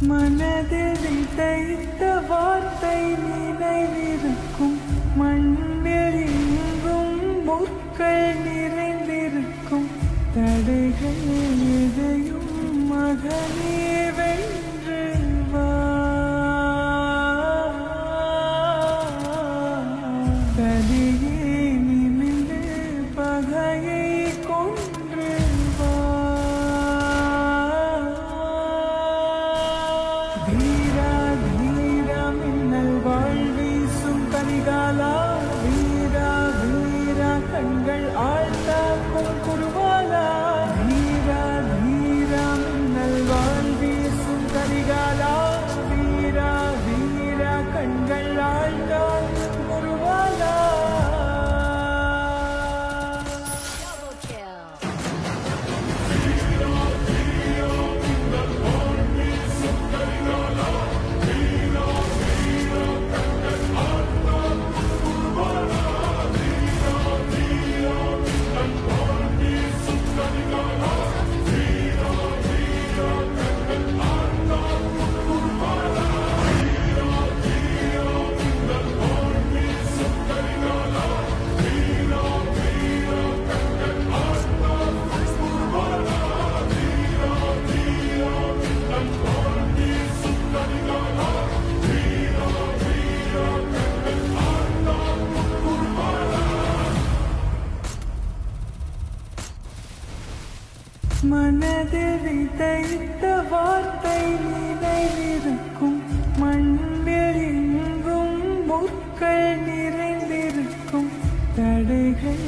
மனதில் விதைத்த வார்த்தை நினைவிருக்கும், மண்ணில் எங்கும் முற்கள் நிறைந்திருக்கும், தடைகள் எதையும் மகனே வென்று வா. தடையே நிமிந்து பகையை கொன்று வா. வீரா வீரா மின்னல் வாழ்வீசும் கரிகாலா, வீரா வீரா கண்கள் ஆழ்த்தாக்கும் குருவாலா. வீரா வீரா மின்னல் வாழ்வீசும் கரிகாலா, வீரா வீரா கண்கள் ஆழ்த்தாக்கும் குருவாலா. மனதில் விதைத்த வார்த்தை நினைவிருக்கும், மண்ணில் எங்கும் முற்கள் நிறைந்திருக்கும், தடைகள்